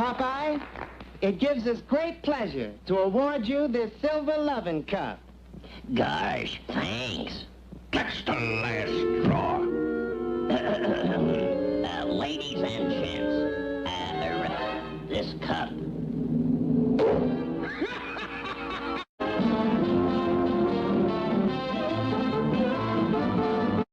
Popeye, it gives us great pleasure to award you this Silver Lovin' Cup. Gosh, thanks. That's the last straw.